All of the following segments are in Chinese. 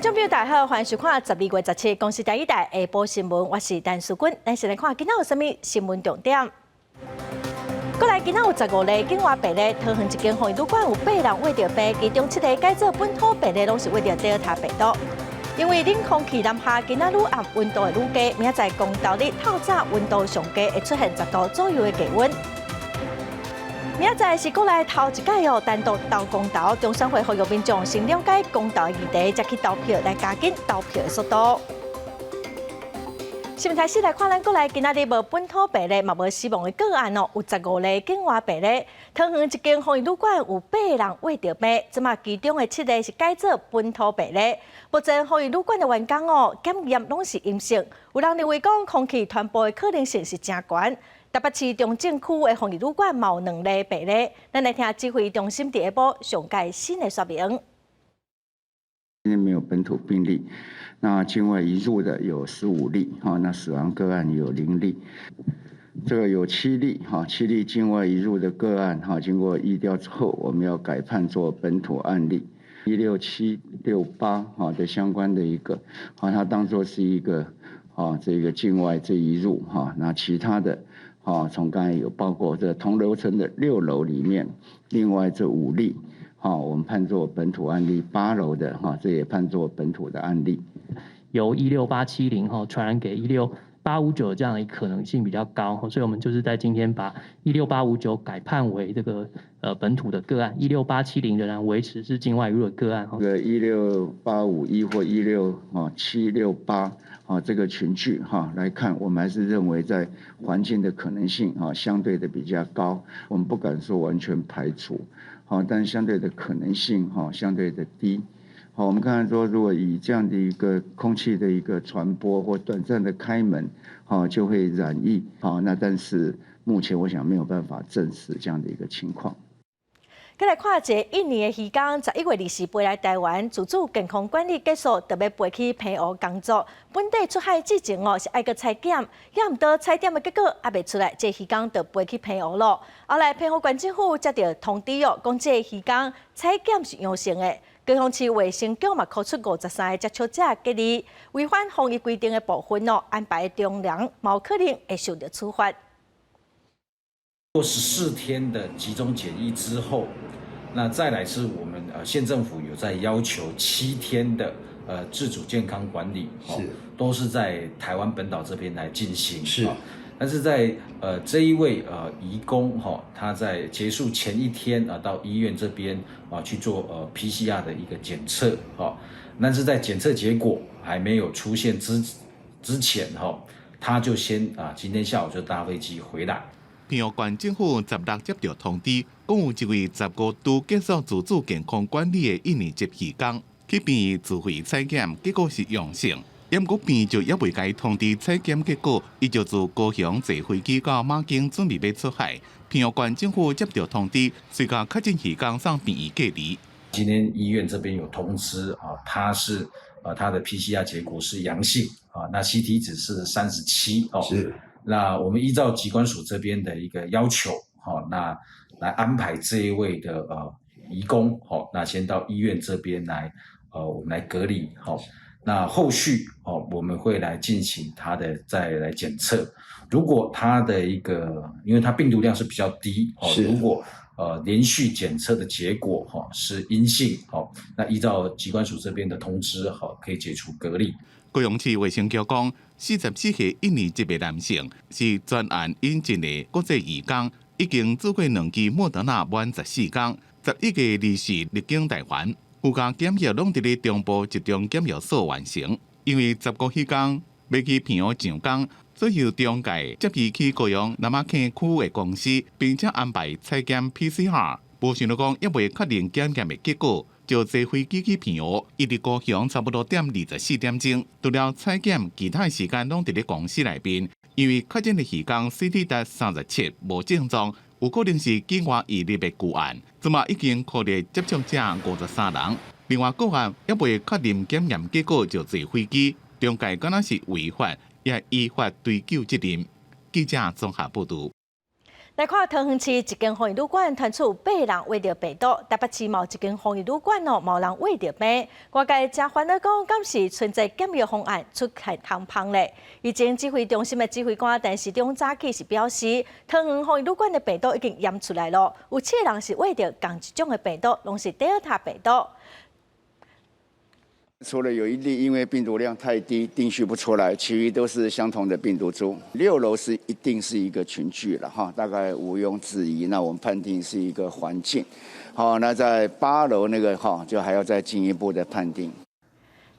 众朋友大家好，欢迎收看12月17日公司第一台下晡新闻，我是陈淑君。咱先来看今仔有啥物新闻重点。过来，今仔有15例境外病例，桃园一间防疫旅馆有8人胃着病，其中7个改做本土病例，拢是胃着Delta病毒。因为冷空气南下，今仔愈暗，温度会愈低，明仔载公道日透早温度上低，会出现10度左右的低温。明仔载是国内头一届单独投公投，中选会呼吁民众先了解公投议题，再去投票，来加紧投票的速度。新闻台4来看，咱国内今仔日无本土病例，嘛无死亡的个案有15例境外病例。桃园一间防疫旅馆有8人胃着病，即马其中的7例是改做本土病例。目前防疫旅馆的员工检验拢是阴性，有人认为讲空气传播的可能性是真悬。台北市中正区的防疫旅馆嘛有2例病例，咱来听指挥中心第一步上届新的说明。今天没有本土病例，那境外移入的有15例，那死亡个案有0例，这个有7例，7例境外移入的个案，经过疫调之后，我们要改判做本土案例，167、68的相关的一个，它当作是一个这个境外这移入那其他的。从刚才有包括这同楼层的6楼里面，另外这5例，我们判作本土案例，8楼的这也判作本土的案例。由16870传染给16859这样的可能性比较高，所以我们就是在今天把16859改判为这个本土的个案，16870仍然维持是境外移入的个案。这个16851或16768。这个群聚来看，我们还是认为在环境的可能性相对的比较高，我们不敢说完全排除，但相对的可能性相对的低。我们刚才说，如果以这样的一个空气的一个传播或短暂的开门就会染疫，那但是目前我想没有办法证实这样的一个情况。再来看一个印尼的渔工，11月20日飞来台湾，自主健康管理结束，特别飞去澎湖工作。本地出海之前是爱个采检，也毋到采检的结果还未出来，这渔工就飞去澎湖咯。后来澎湖县政府接到通知讲这渔工采检是阳性的。高雄市卫生局嘛，扣出53个接触者隔离，违反防疫规定的部分安排中量，有可能会受到处罚。过14天的集中检疫之后，那再来是我们县政府有在要求7天的自主健康管理，都是在台湾本岛这边来进行。是，但是在这一位移工他在结束前1天到医院这边去做PCR 的一个检测但是在检测结果还没有出现之前他就先今天下午就搭飞机回来。澎湖县政府16接到通知，讲有一位15度结束自主健康管理的印尼籍渔工去澎湖自费采检，结果是阳性。不过澎湖就也未甲伊通知采检结果，伊就自高雄坐飞机到马京准备要出海。澎湖县政府接到通知，随甲确诊渔工送澎湖隔离。今天医院这边有通知他是他的 PCR 结果是阳性那 CT 值是37是。那我们依照疾管署这边的一个要求，那来安排这一位的移工，那先到医院这边来，我们来隔离，那后续我们会来进行他的再来检测。如果他的一个，因为他病毒量是比较低，如果连续检测的结果是阴性，那依照疾管署这边的通知，可以解除隔离。高雄市卫生局讲，44岁印尼籍的男性是专案引进的国际移工，已经做过2剂莫德纳满14天，11月20日入境台湾，附加检疫拢伫咧中部集中检疫所完成。因为19渔工要去澎湖上工，所以中介接伊去高雄南马坑区的公司，并且安排采检 PCR。无想到讲，也未确定检验的结果。就坐飞机去澎湖，一直高雄差不多24点钟，除了采检，其他时间拢伫咧公司内边。因为确诊的渔工 CT 值37无症状，有可能是境外移入的个案。即马已经确认接触者53人，另外个案也未确定检验结果就坐飞机，中介敢若是违法，也依法追究责任。记者综合报道。来看桃园市一间防疫旅馆传出8人胃着病毒，台北市某一间防疫旅馆无人胃着病。外界真烦恼讲，敢是存在检疫方案出现通膨咧？疫情指挥中心的指挥官陈时中早起是表示，桃园防疫旅馆的病毒已经验出来了，有7个人是胃着同一种的病毒，拢是Delta病毒。除了有一例因为病毒量太低定序不出来，其余都是相同的病毒株。6楼是一定是一个群聚了哈，大概毋庸置疑。那我们判定是一个环境。好，那在8楼那个哈，就还要再进一步的判定。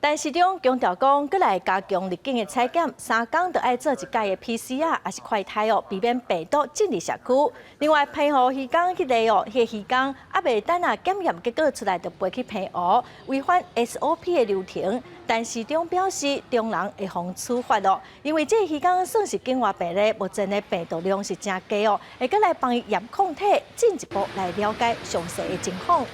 陈时中强调讲，佮来加强入境的采检，3天就爱做一届的 PCR， 也是快筛哦，避免病毒进入社区。另外，澎湖渔港迄个哦，迄个渔港还未等检验结果出来，就飞去澎湖，违反 SOP 的流程。陈时中表示，中人会防处罚哦，因为这渔港算是境外病例，目前的病毒量是真低哦，会佮来帮伊验抗体，进一步来了解详细的情况。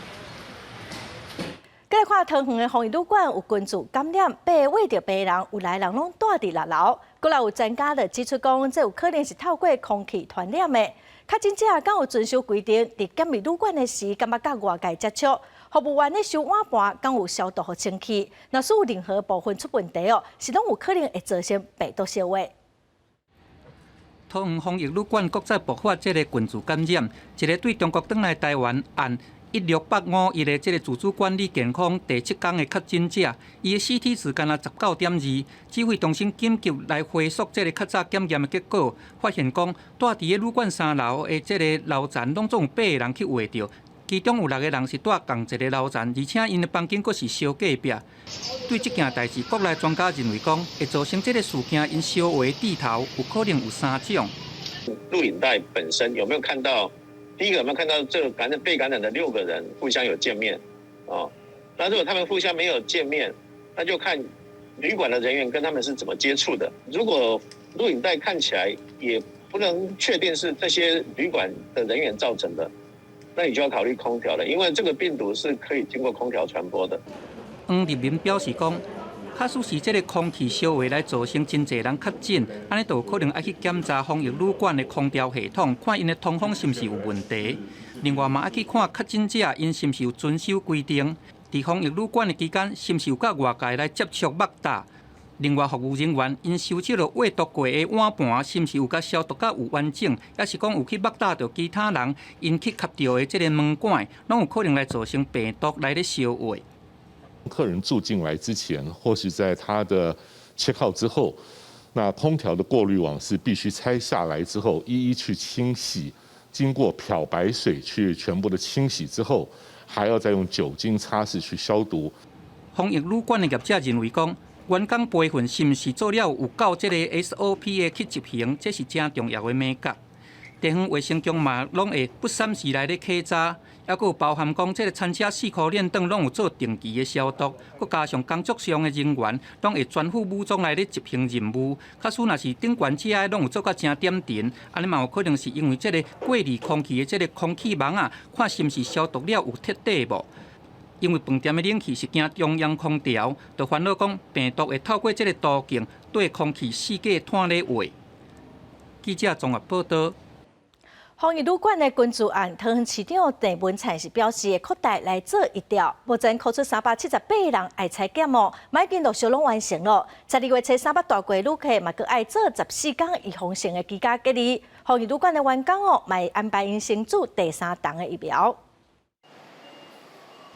再来看桃园的防疫旅馆有群聚感染，8个胃着病人，有来人拢住伫6楼。过来有专家就指出讲，这有可能是透过空气传染的。确诊者敢有遵守规定，伫检疫旅馆的时，敢要甲外界接触？服务员咧收碗盘，敢有消毒和清气？若是有任何部分出问题哦，是拢有可能会造成病毒烧坏。桃园防疫旅馆国再爆发这个群聚感染，一个对中国返来台湾按16851的这个自主管理健康第7天的确诊者，伊的 CT 值干那19.2，指挥中心紧急来回溯这个较早检验的结果，发现讲住伫个旅馆3楼的这个楼层，拢总有8个人去胃着，其中有6个人是住同一个楼层，而且因的房间阁是相隔壁。对这件代志，国内专家认为讲，会造成这个事件因烧坏地头，有可能有3种。录影带本身有没有看到？第一个有没有看到这个被感染的6个人互相有见面？哦，那如果他们互相没有见面，那就看旅馆的人员跟他们是怎么接触的。如果录影带看起来也不能确定是这些旅馆的人员造成的，那你就要考虑空调了，因为这个病毒是可以经过空调传播的。黄立民表示讲，假使是这个空气烧坏来造成真侪人确诊，安尼就有可能爱去检查防疫旅馆的空调系统，看因的通风是毋是有问题。另外嘛，爱去看确诊者因是毋是有遵守规定，伫防疫旅馆的期间是毋是有甲外界来接触擘大。另外，服务人员因收集了胃毒过的碗盘，是毋是有甲消毒甲有完整，还是讲有去擘大到其他人因去吸到的这个门管，拢有可能来造成病毒来咧烧坏。客人住进来之前，或是在他的check out之后，那空调的过滤网是必须拆下来之后，一一去清洗，经过漂白水去全部的清洗之后，还要再用酒精擦拭去消毒。防疫旅馆的业者认为讲，员工备份是毋是做了有够这个 SOP 的去执行，这是真重要的美角。地方卫生局嘛，拢会不三时来咧稽查，还佫有包含讲，这个餐车4块链等拢有做定期的消毒，佫加上工作上的人员，拢会全副武装来咧执行任务。假使若是顶悬遮拢有做甲真点点，安尼嘛有可能是因为这个过滤空气的这个空气网啊，看是毋是消毒了有彻底无？因为饭店的冷气是经中央空调，就烦恼讲病毒会透过这个途径对空气四界摊咧话。记者综合报道。防疫旅馆的群聚案，桃园市长郑文灿是表示，会扩大来做一调。目前扣出378人爱采检哦，已经陆续拢完成了。12月初300大过旅客嘛，佮爱做14天预防性的居家隔离。防疫旅馆的员工哦，嘛会安排因先做第3档的疫苗。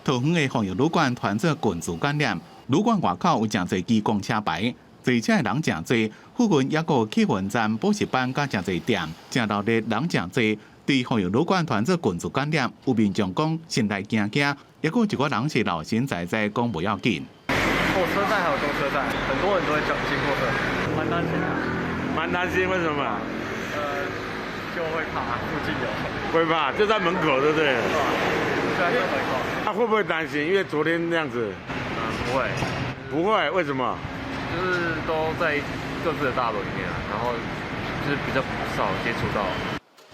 桃园的防疫旅馆传做群聚感染，旅馆外口有真侪机公车牌。坐车的人真多，附近也有气氛站、补习班甲真侪店，正热闹人真多。对防疫旅馆传做群聚感染，有民众讲心内惊惊，也有一个人是老神在在讲不要紧。火车站还有动车站，很多人都会经过这里，蛮担心的。蛮担心，为什么？就会怕附近有。会怕，就在门口，对不对？对，在门口。他会不会担心？因为昨天那样子。不会。不会，为什么？就是都在各自的大楼里面，然后就是比较少接触到。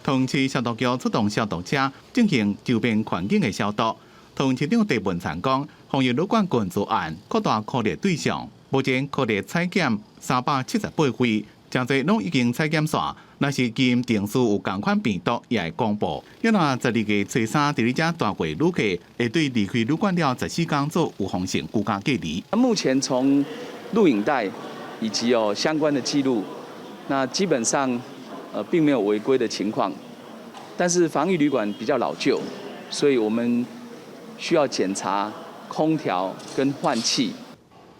桃园市消毒局出动消毒车进行周边环境的消毒。桃园市长郑文灿讲，防疫旅馆群聚案扩大考虑对象，目前考虑采检378回，真侪拢已经采检线，若是基因定数有同款病毒，也会公布。约那12月初3，伫呢只大柜旅客会对离开旅馆了14天做有风险居家隔离。目前从录影带以及相关的记录，那基本上并没有违规的情况，但是防疫旅馆比较老旧，所以我们需要检查空调跟换气。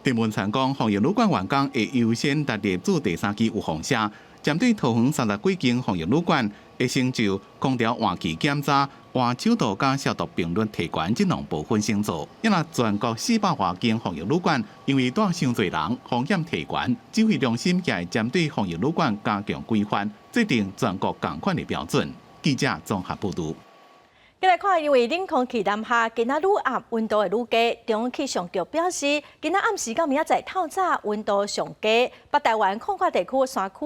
电文曾讲，防疫旅馆员工会优先达入住第3期有风险。针对桃园30几间防疫旅馆，会先就空调换气检查、换手套加消毒并率提悬这2部分先做。因为全国400多间防疫旅馆，因为带伤侪人，风险提悬，指挥中心也会针对防疫旅馆加强规范，制定全国同款的标准。记者综合报道。再来看，因为冷空气南下，今仔愈暗，温度会愈低。中央气象局表示，今仔暗时到明仔载透早，温度上低。北台湾空旷地区、山区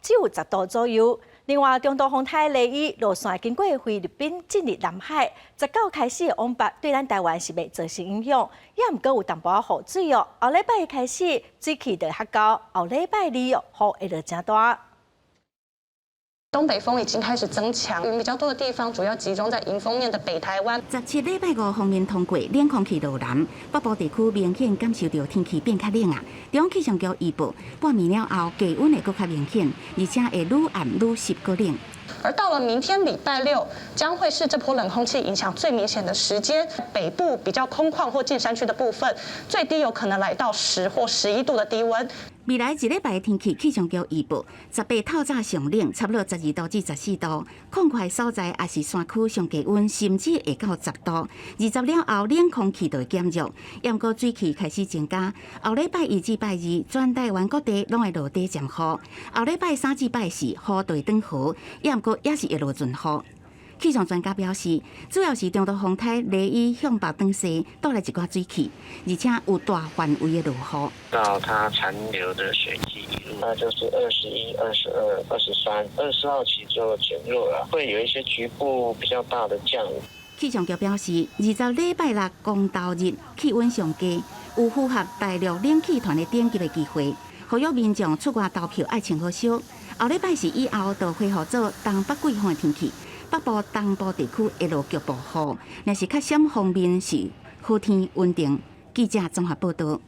只有10度左右。另外，中度风台雷雨路线经过菲律宾进入南海，19开始往北对咱台湾是袂造成影响，也毋过有淡薄仔雨水哦。后礼拜开始水气就较高，后礼拜2雨会落真大。东北风已经开始增强，云比较多的地方主要集中在迎风面的北台湾。17礼拜5方面通过，冷空气路南，北部地区明显感受到天气变较冷啊。中央气象局预报，半暝了后低温会更较明显，而且会愈暗愈湿愈冷。而到了明天礼拜6，将会是这波冷空气影响最明显的时间。北部比较空旷或近山区的部分，最低有可能来到10或11度的低温。未来1礼拜的天气，气象局预报，18透早上冷，差不多12度至14度，空旷所在也是山区上低温，甚至会到10度。20了后，冷空气就会减弱，不过水汽开始增加。后礼拜1至拜2，全台湾各地拢会落地渐雨。后礼拜3至拜4，雨就会转好，不过也是会落阵雨。气象专家表示，主要是中度风台雷雨向北转西，带来一寡水汽，而且有大范围的落雨。到它残留的水汽一路，那就是21、22、23、24号起就减弱了，会有一些局部比较大的降雨。气象局表示，20礼拜6公投日气温上低，有符合大陆冷气团的点击的机会，呼吁民众出外投票爱穿好少。后礼拜4以后，就恢复做东北季风的天气。北部、东部地区会落局部雨，若是较闪方面是雨天稳定。记者综合报道。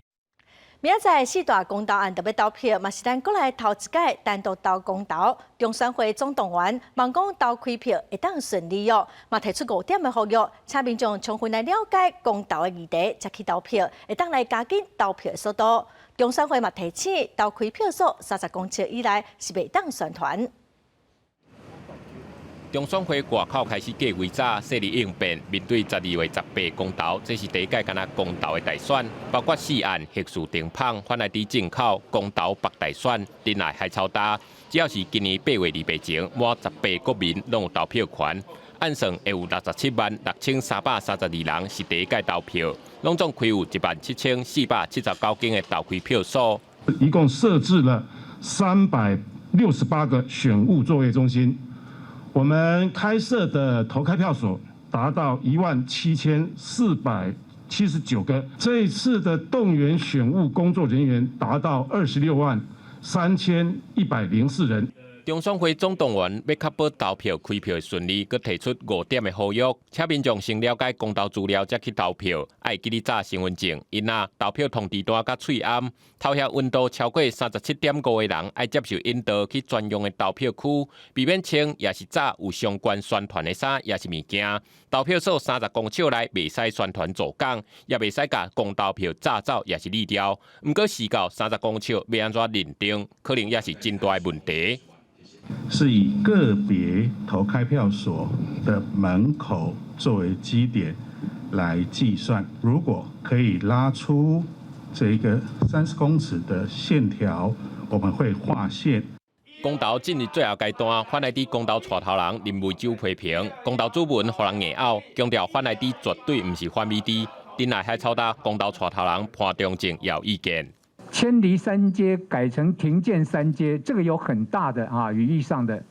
明仔载4大公投案特别投票，嘛是咱国内头一届单独投公投。中选会总动员，望讲投开票会当顺利哦。嘛提出5点的呼吁，请民众充分来了解公投的议题，才去投票，会当来加紧投票的速度。中选会嘛提醒，投开票数30公尺以内是袂当宣传。中选会外口开始计划早设立应变，面对12月18公投，这是第一届敢公投的大选，包括4案核数停放、反来伫正口、公投北大选、镇内海草大，只要是今年8月2日前满18国民拢有投票权。按算会有676332人是第一届投票，拢总开有17479间的投开票所。一共设置了368个选务作业中心。我们开设的投开票所达到17479个，这一次的动员选务工作人员达到263104人。中选会总动员要确保投票开票顺利，佮提出5点的呼吁，请民众先了解公投资料再去投票，爱记得查身份证、因仔投票通知单佮喙暗，投票温度超过37.5的人爱接受引导去专用的投票区，避免穿也是早有相关宣传的衫也是物件。投票所30公尺内袂使宣传做工，也袂使甲公投票炸走也是立掉。毋过时到30公尺要安怎认定，可能也是真大的问题。是以个别投开票所的门口作为基点来计算，如果可以拉出这个30公尺的线条，我们会划线。公投进入最后阶段，反来伫公投带头人林维洲批评公投主文互人硬拗，强调反来伫绝对毋是反美的。镇内海草大公投带头人潘中正也有意见。迁离3阶改成停建3阶，这个有很大的语义上的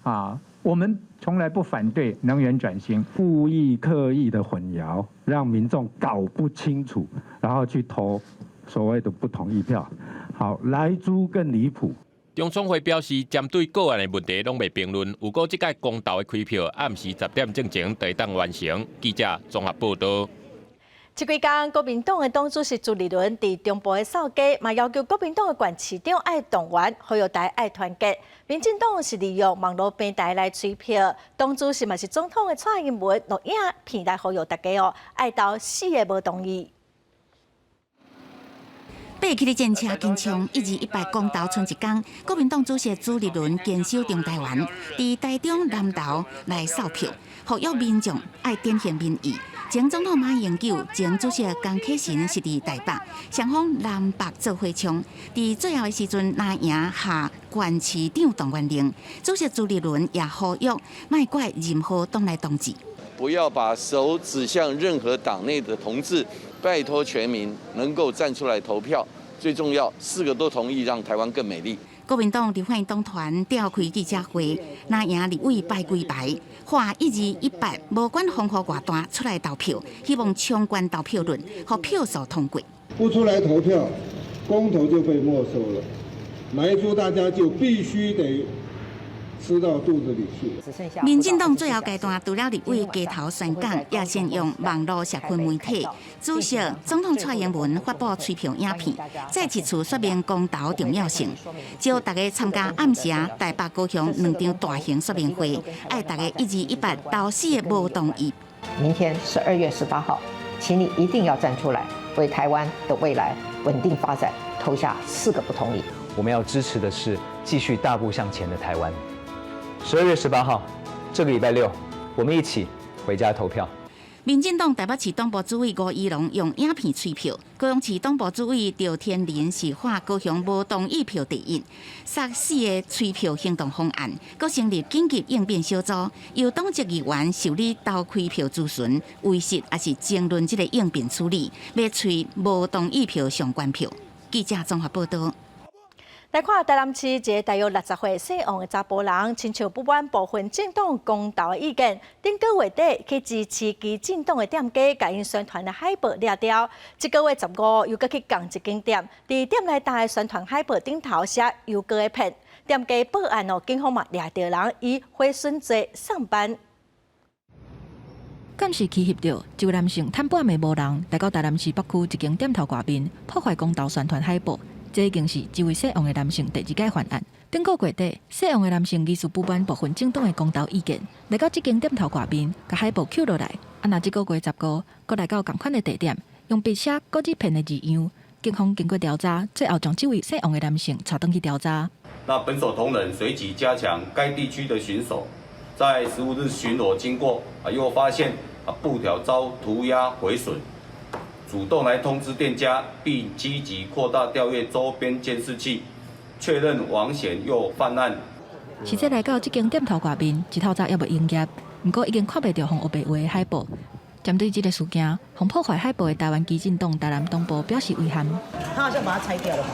我们从来不反对能源转型，故意刻意的混淆，让民众搞不清楚，然后去投所谓的不同意票。好，莱猪更离谱。中创会表示，针对个案的问题拢未评论。如果即届公投的开票暗时10点正前就会当完成。记者综合报道。这几天，国民党的党主席朱立伦伫中部的扫街，嘛要求国民党的县市长爱动员，呼吁大家爱团结。民进党是利用网络平台来催票，党主席嘛是总统的蔡英文录影片来呼吁大家爱到死的无同意。8起的战车紧冲，100公投剩一天，国民党主席朱立伦坚守中台湾，伫台中南投来扫票，呼吁民众爱展现民意。前总统马英九、前主席江启臣是伫台北，双方南北做伙冲。伫最后的时阵，拿赢下县市长动员令，主席朱立伦也呼吁莫怪任何党来同志，不要把手指向任何党内的同志。拜托全民能够站出来投票，最重要，4个都同意让台湾更美丽。国民党立法院党团召开记者会，拿赢立委排规排，划100，无管风雨偌大出来投票，希望冲关投票率，和票数通过。不出来投票，公投就被没收了，来说大家就必须得吃到肚子里去。民进党最后阶段除了立委街头宣讲，也先用网络社群媒体。主席总统蔡英文发布催票影片，再次说明公投重要性，招大家参加暗时台北、高雄2场大型说明会，爱大家100到死的无同意。明天12月18号，请你一定要站出来，为台湾的未来稳定发展投下4个不同意。我们要支持的是继续大步向前的台湾。12月18号，这个礼拜6，我们一起回家投票。民进党台北市党部主委吴怡农用影片催票，高雄市党部主委赵天麟是划高雄无同意票第一，杀死的催票行动方案，阁成立紧急应变小组，由党籍议员受理投开票咨询、维识也是争论这个应变处理，要催无同意票相关票。记者综合报道。来看台南市一个大约60岁姓王的查甫人，亲像不满部分政党公投的意见，顶个月底去支持其政党的店家，甲因宣传的海报掠掉。这个月15又搁去共一间店，伫店内搭的宣传海报顶头写又搁个骗，店家报案警方嘛掠到人，以毁损罪上班。监视器翕到一位男性探半暝无人，来到台南市北区一间店头外面，破坏公投宣传海報。這已經是這位姓王的男性第2屆犯案。頂個月底，姓王的男性疑似不滿部分政黨的公投意見，來到這間店頭外面，把海報撿落來。那這個月15，佮來到同款的地點，用筆寫各自騙的字樣。警方經過調查，最後將這位姓王的男性帶回去調查。那本所同仁隨即加強該地區的巡守，在15日巡邏經過，又發現布條遭塗鴉毀損。主動來通知店家，並積極擴大調閱周邊監視器，確認王顯又犯案。實際來到這間店頭外面，一透早也未營業，不過已經看袂到紅黑白畫的海報。針對這個事件，紅破壞海報的台灣基進黨台南東部表示遺憾。他好像把它拆掉了吧？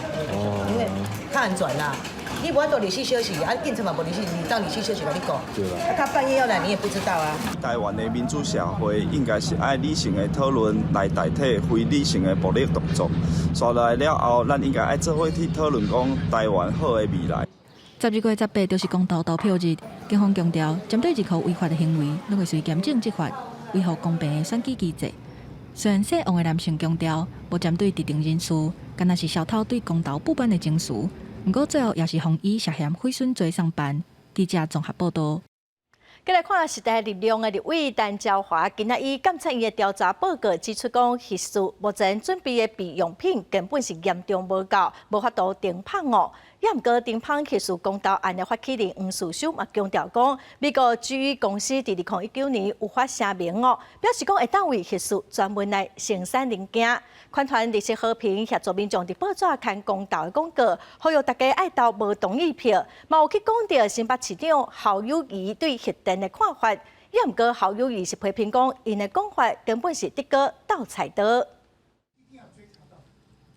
因為他很轉啦。你不按到24小時，警察嘛無24，你到24小時跟你講。對啦。他半夜要來，你也不知道啊。台灣的民主社會應該是愛理性的討論來代替非理性的暴力動作。刷來了後，咱應該愛做伙去討論講台灣好的未來。12月18就是公投投票日，警方強調，針對任何違法的行為，攏會隨嚴正執法，維護公平的選舉機制。雖然姓王的男性強調，無針對特定人士，敢若是消透對公投不滿的情緒。不過最後也是防以涉嫌毀損罪上班。記者綜合報道。再來看時代力量的立委陳昭華，今仔以監察院的調查報告指出，講核數目前準備的備用品根本是嚴重無夠，無法度停放哦。也毋過停放核數公投案的發起人黃士修嘛強調講，美國基於公司伫2019年有發聲明哦，表示講會當為核數專門來生產零件。款團綠色和平協助民眾伫報紙看公投的廣告，呼籲大家愛投無同意票。嘛有去講到新北市長侯友宜對核電的看法，也毋過侯友宜是批評講，因的講法根本是得個倒菜刀。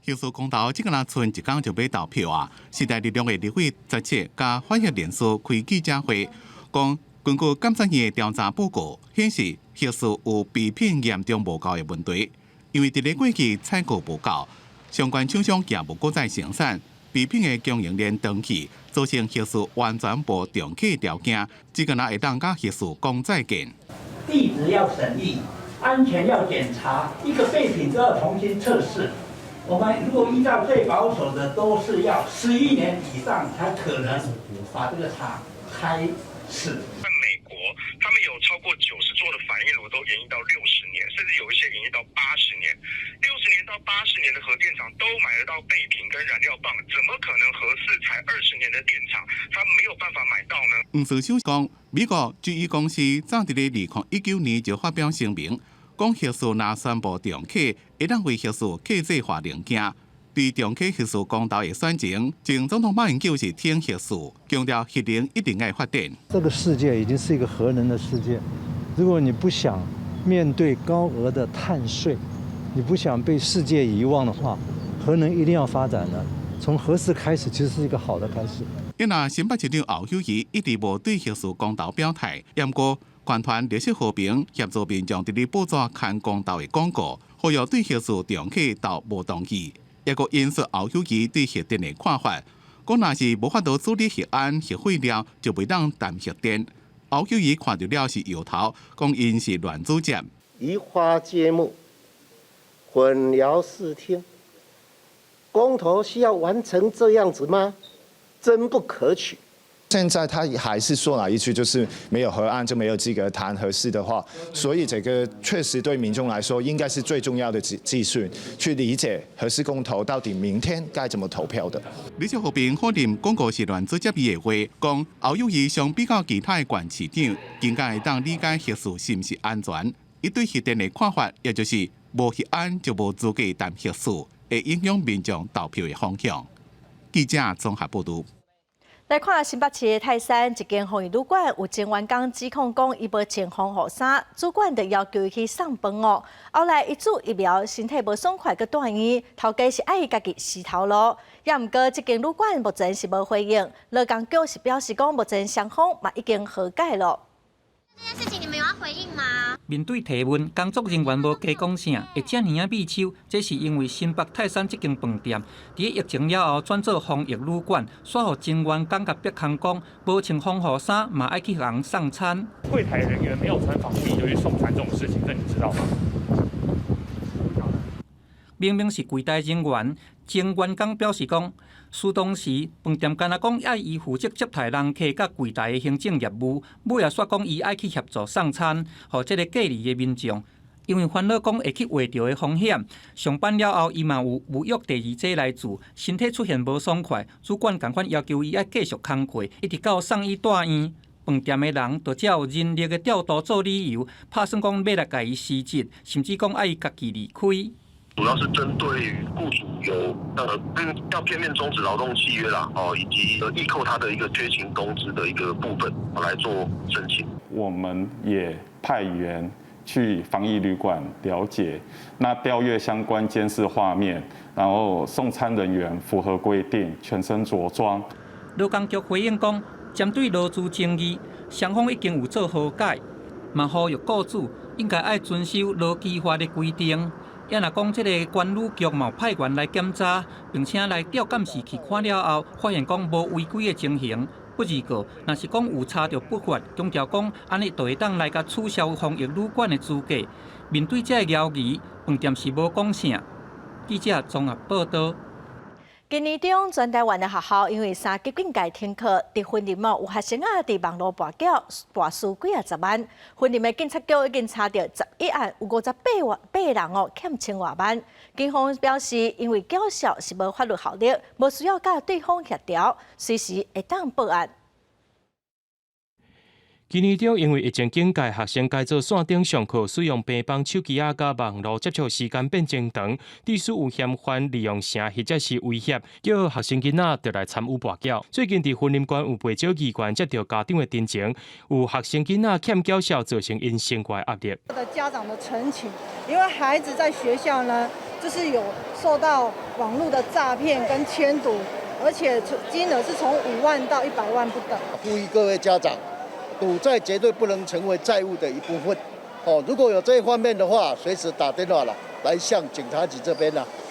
核數公投即個人剩一天就要投票啊！時代力量的立委17加反核連署開記者會，講根據監察院的調查報告顯示，核數有備品嚴重無夠的問題，因為佇個過去採購無夠，相關廠商也無再生產，被聘的供应链断去，造成核数完全无重启条件，只个会当甲核数讲再见。地质要审议，安全要检查，一个备品都要重新测试。我们如果依照最保守的，都是要11年以上才可能把这个厂开始。在美国，他们有超过90座的反应炉都延役到60年，甚至有一些延役到80年。60年到80年的核电厂都买得到备品跟燃料棒，怎么可能核四才20年的电厂，他没有办法买到呢？黄士修讲，美国GE公司早伫咧2019年就发表声明，讲核数若宣布重启，会当为核数客制化零件。对重启核数公投的选情，前总统马英九是挺核数，强调核能一定要发展。这个世界已经是一个核能的世界，如果你不想面对高额的碳税，你不想被世界遗忘的话，核能一定要发展的。从核四开始，其实是一个好的开始。因那新北市长侯友宜一直无对核数公投表态，不过全团绿色和平协助民众伫咧报纸看公投的广告，呼吁对核数重启投无同意。也个引述侯友宜对核电的看法，讲若是无法度处理核安核废料，就袂当谈核电。侯友宜看到了是摇头，讲因是乱主接，移花接木，混淆视听。公投需要完成这样子吗？真不可取。现在他还是说了一句，就是没有核案就没有资格谈核四的话，所以这个确实对民众来说应该是最重要的资讯，去理解核四公投到底明天该怎么投票的。李小和平否认广告是乱做接议的话，讲侯友宜相比较其他的县市长，更加会当理解核四是不是安全。伊对核电的看法，也就是无核安就无资格谈核四，会影响民众投票的方向。记者综合报道。来看新北市的泰山一间防疫旅馆，有前员工指控讲伊无穿防护衫，主管就要求伊去送饭哦。后来伊煮疫苗，身体无爽快，佮住院，头家是爱伊家己洗头路。也毋过，这间旅馆目前是无回应。劳工局是表示讲，目前双方嘛已经和解了。这件事情你们有要回应吗？面对提问，工作人员无加讲啥，会遮尔啊秘手，这是因为新北泰山这间饭店，伫疫情了后转做防疫旅馆，煞互前员工甲逼空讲，无穿防护衫嘛爱去给人送餐。柜台人员没有穿防护衣就去送餐这种事情，这你知道吗？明明是柜台人员，前员工表示讲，事当时饭店干那讲爱伊负责接待人客甲柜台的行政业务，尾也说讲伊爱去协助送餐，互这个隔离的民众。因为烦恼讲会去划着的风险，上班了后伊嘛有无约第二节来住，身体出现无爽快，主管共款要求伊爱继续工课，一直到送伊住院。饭店的人就只有人力的调度做理由，拍算讲要来甲伊辞职，甚至讲爱伊家己离开。主要是针对于雇主有要片面终止劳动契约啦，以及抑扣他的一个缺勤工资的一个部分来做申请。我们也派员去防疫旅馆了解，那调阅相关监视画面，然后送餐人员符合规定，全身着装。劳工局回应讲，针对劳资争议，双方已经有做和解，嘛呼吁雇主应该爱遵守劳基法的规定。也若讲，这个管理局嘛派员来检查，并且来调监视器看了后，发现讲无违规的情形。不二个，若是讲有查到不法，强调讲安尼就会当来甲取消防疫旅馆的资格。面对这个谣疑，饭店是无讲啥。记者综合报道。今年中，全台湾的学校因为3级警戒停课，伫云林有学生伫网络跋缴输几10万。云林的警察局已经查到11案，有58人欠1000多万。警方表示，因为缴销是无法律效力，无需要甲对方协调，随时会当报案。今年中，因为疫情警戒，学生改做线顶上课，使用平板、手机甲网络接触时间变真长，致使有嫌犯利用城或者是威胁，叫学生囡仔就来参与跋缴。最近伫云林县有不少议员接到家长的陈情，有学生囡仔欠缴销，造成因生活压力。家长的陈情，因为孩子在学校呢，就是有受到网络的诈骗跟牵赌，而且金额是从5万到100万不等。呼吁各位家长。赌债绝对不能成为债务的一部分。如果有这一方面的话，随时打电话来向警察局这边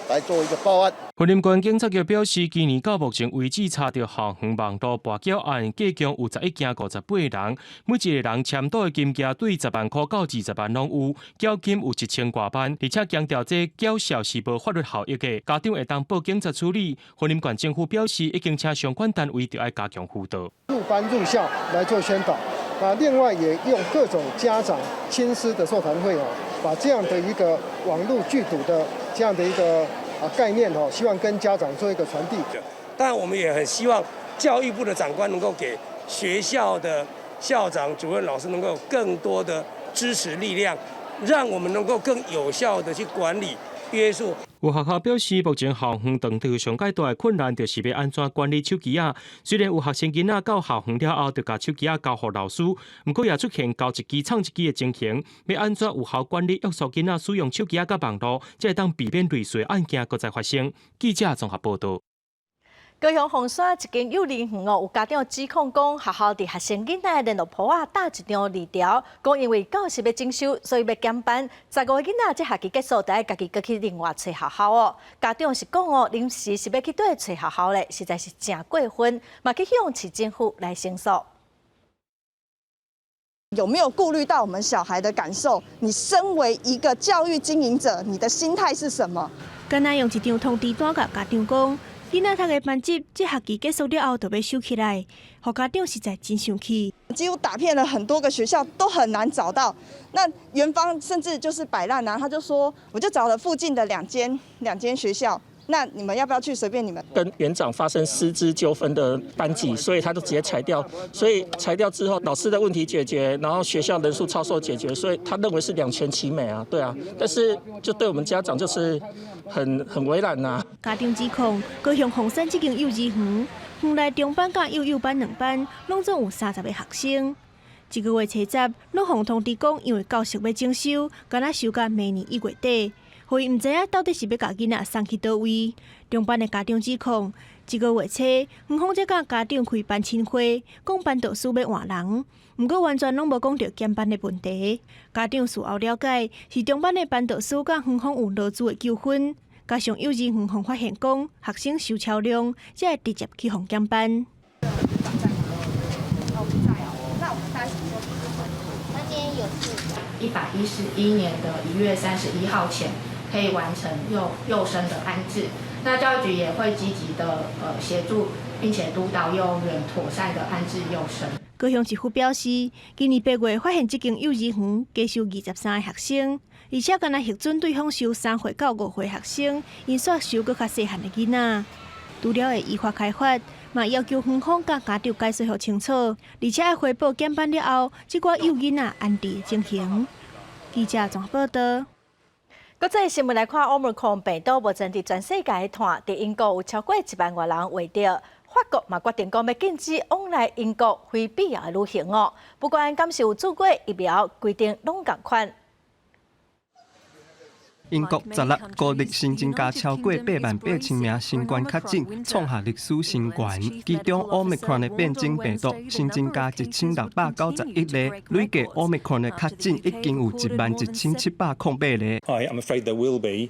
来做一个报案。云林县警察局表示，今年到目前为止查到校园网络跋筊案，计共有11件58人，每一个人签到的金额对10万块到20万拢有，缴金有1000多万，而且强调这缴销是无法律效益的，家长会当报警察处理。云林县政府表示，已经请相关单位要加强辅导，入班入校来做宣导。另外也用各种家长亲师的座谈会把这样的一个网络拒赌的这样的一个概念希望跟家长做一个传递。当然，我们也很希望教育部的长官能够给学校的校长、主任、老师能够有更多的支持力量，让我们能够更有效的去管理、约束。有学校表示，目前校园当中上介大的困难，就是要安怎管理手机啊。虽然有学生囡仔到校园了后，就把手机交予老师，不过也出现交一支藏一支的情形。要安怎有效管理约束囡仔使用手机甲网络，才会当避免类似案件搁再发生。记者综合报道。高雄凤山一间幼儿园有家长指控讲，学校伫学生囡仔的联络簿打一张字条，讲因为教师要征收，所以要减班。15个囡仔这学期结束，就要家己搁去另外找学校家长是讲临时是要去倒找学校咧，实在是真过分，嘛去向市政府来申诉。有没有顾虑到我们小孩的感受？你身为一个教育经营者，你的心态是什么？敢若用一张通知单甲家长讲。囡仔读的班级，这学期结束了后就要收起来，互家长实在真生气。几乎打遍了很多个学校，都很难找到。那园方甚至就是摆烂他就说，我就找了附近的两间学校。那你们要不要去？随便你们。跟园长发生师资纠纷的班级，所以他就直接裁掉。所以裁掉之后，老师的问题解决，然后学校人数超售解决，所以他认为是两全其美啊，对啊。但是就对我们家长就是很为难呐。家长指控，高雄凤山这间幼儿园，园内中班甲幼幼班2班，拢总有30个学生。1个月初10，拢互通知讲，因为教室要征收，敢若收到明年1月底。互伊毋知影到底是要甲囡仔送去倒位。中班的家长指控，1个月初，园方才甲家长开班亲会，讲班导师要换人，毋过完全拢无讲到减班的问题。家长事后了解，是中班的班导师甲园方有劳资的纠纷，加上幼儿园方发现讲学生收超量，才会直接去互减班。111年的1月31号前可以完成幼生的安置。那教育局也会积极的协助，并且督导幼儿园妥善的安置幼生。高雄市府表示，今年8月发现这间幼儿园加收23个学生，而且敢若核准对方收3岁到5岁学生，因煞收搁较细汉的囡仔。除了会依法开发，嘛要求园方甲家长解说互清楚，而且要汇报减班了后，这寡幼囡仔安置情形。记者综合报道。国际新闻来看 ，Omicron 病毒目前伫全世界传，伫英国有超过1万多人患着。法国嘛决定讲要禁止往来英国非必要的旅行不管敢是有做过疫苗，规定拢同款。英国16个日新增加超过88000名新冠确诊，创下历史新高。其中 Omicron 的变种病毒新增加1691例，累计 Omicron 的确诊已经有11708例。I'm afraid there will be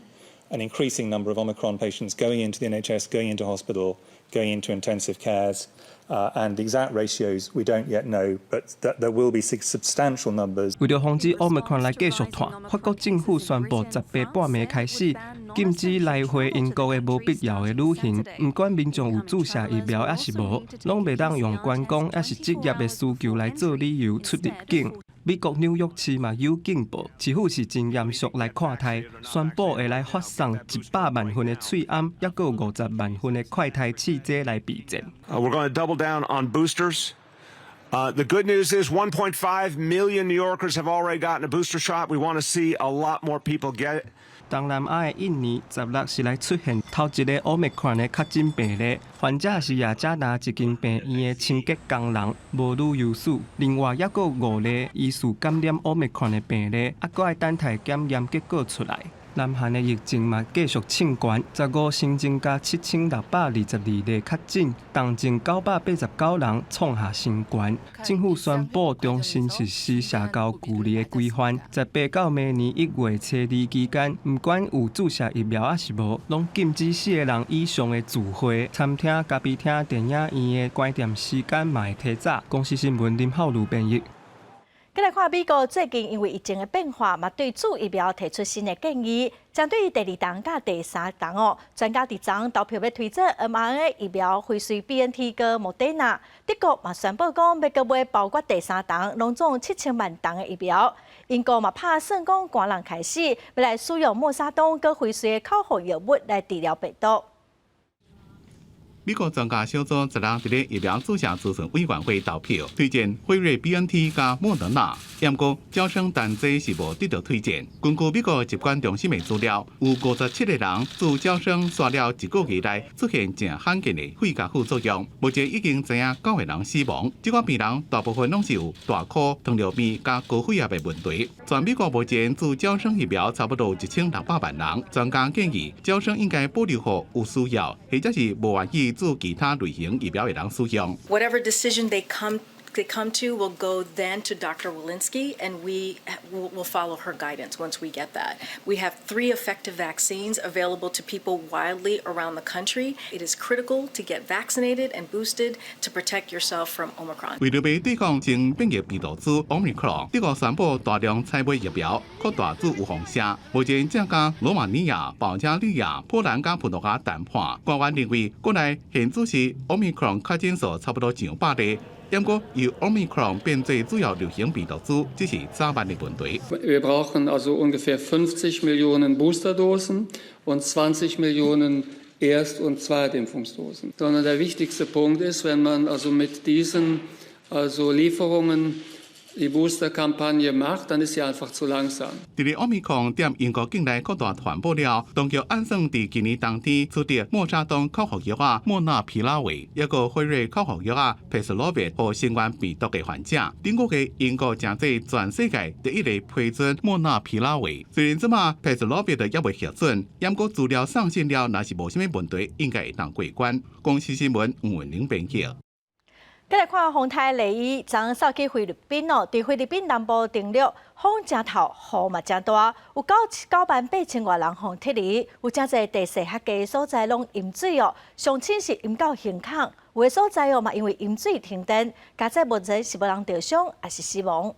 an increasing number of Omicron patients going into the NHS, going into hospital, going into intensive cares. And the exact ratios we don't yet know, but there will be substantial numbers. 为了防止 Omicron 来继续传，法国政府宣布18半暝开始禁止来回英国的无必要的旅行。不管民众有注射疫苗还是无，拢袂当用观光还是职业的需求来做理由出入境。美国纽约市嘛有警报，市府是真严肃来看待，宣布会来发送100万份的喙罨，也有50万份的快筛试剂来备战。We're going to double down on boosters. The good news is 1.5 million New Yorkers have already gotten a booster shot. We want to see a lot more people get it. 东南亚的印尼16是来出现头一个 Omicron 的确诊病例，患者是雅加达一间病院的清洁工人，无旅游史。另外，还有5例疑似感染 Omicron 的病例，还佫要等待检验结果出来。南韩的疫情嘛继续升悬，15新增加7622例确诊，重症989人创下新高。政府宣布重新实施社交距离的规范，18到明年1月初2期间，不管有注射疫苗还是无，拢禁止4个人以上的聚会、餐厅、咖啡厅、电影院的关店时间嘛会提早。公司新闻林浩如编译。再来看美国最近因为疫情的变化，嘛对注疫苗提出新的建议，针对第2档甲第3档哦，专家伫昨投票要推荐 mRNA 疫苗，辉瑞 BNT 跟莫德纳。德国嘛宣布讲，要购买包括第3档，拢总7000万档的疫苗。英国嘛拍算讲，寒人开始要来使用默沙东跟辉瑞的口服药物来治疗病毒。美国专家小组昨日伫咧疫苗注射咨询委员会投票，推荐辉瑞 BNT 加莫德纳，不过招生单剂是无得到推荐。根据美国疾管中心的资料，有57个人自招生刷了1个月内出现正罕见的肺甲副作用，目前已经知影9个人死亡。这款病人大部分拢是有大颗糖尿病加高血压的问题。全美国目前自招生疫苗差不多1600万人，专家建议招生应该保留给有需要或者是无愿意做其他类型疫苗的人使用。Whatever decision they come to will go then to Dr. Walensky, and we will follow her guidance once we get that. We have 3 effective vaccines available to people widely around the country. It is critical to get vaccinated and boosted to protect yourself from Omicron. 为了要对抗新变异病毒株 Omicron， 德国宣布大量采买疫苗，扩大自有防线。目前正甲罗马尼亚、保加利亚、波兰甲葡萄牙谈判。官员认为，国内现只是 Omicron 确诊数差不多200例。不过，由 Omicron 变做主要流行病毒株，只是早晚的问题。Wir brauchen also ungefähr 50 Millionen Boosterdosen und 20 Millionen Erst- und Zweitimpfungsdosen. Sondern der wichtigste Punkt ist, wenn man also mit diesen Lieferungen die Booster-Kampagne macht, dann ist sie einfach zu langsam. 伫咧 Omicron 在英国境内扩大传播了，当局按算伫今年冬天出的默沙东口服药啊莫纳皮拉韦，一个辉瑞口服药啊 Paxlovid 和新冠病毒的患者。顶个月英国正在全世界第一个批准莫纳皮拉韦，虽然即马 Paxlovid 也未核准，不过资料上线了，若是无啥物问题，应该会当过关。公司新闻吴文玲编辑。再来看风台雷伊，昨扫去菲律宾哦，伫菲律宾南部登陆，风真透，雨嘛真大，有9万8千多人风撤离，有真侪地势较低所在拢淹水哦，上深是淹到胸口，有的所在哦嘛因为淹水停电，加在目前是无人受伤，还是死亡。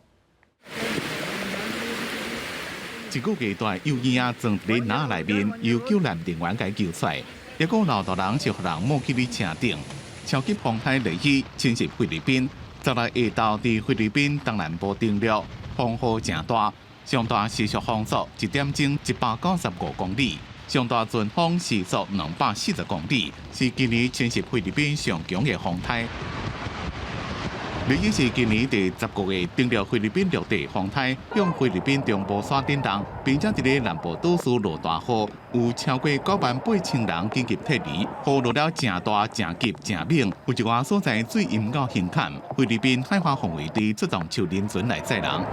一个月大幼婴啊，装伫咧篮内面，由救援人员解救出来，一个老大人是互人摸起伫车顶。超级风台雷伊侵袭菲律宾，昨日下昼伫菲律宾东南部登陆，风雨正大，上大时速风速1点钟195公里，上大阵风时速240公里，是今年侵袭菲律宾上强的风台。雷伊是今年第10个月登陆菲律宾陆地风台，向菲律宾中部山顶动，并且伫咧南部都市落大雨，有超过98000人紧急撤离，雨落了正大、正急、正猛，有一寡所在水淹到胸坎。菲律宾海防防卫队出动手轮船来载人。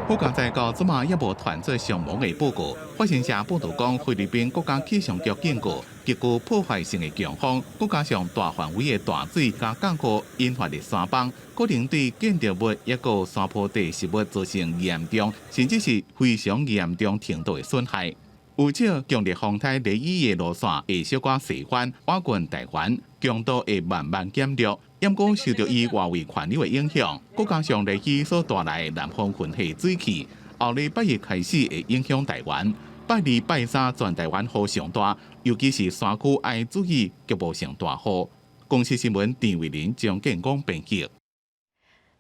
好佳在到即马也无传出伤亡的报告。法新社报道讲，菲律宾国家气象局警告，极具破坏性的强风，再加上大范围的大水加降雨引发的山崩，可能对建筑物也有山坡地实物造成严重，甚至是非常严重程度的损害。有少强烈风台雷伊的路线会小可西翻，瓦滚台湾，强度会慢慢减弱。不过受到伊外围环流的影响，再加上雷伊所带来的南方混合水汽，后礼拜日开始会影响台湾。拜二、拜三全台湾雨上大，尤其是山区要注意局部性大雨。公司新闻郑伟林、张建光编辑。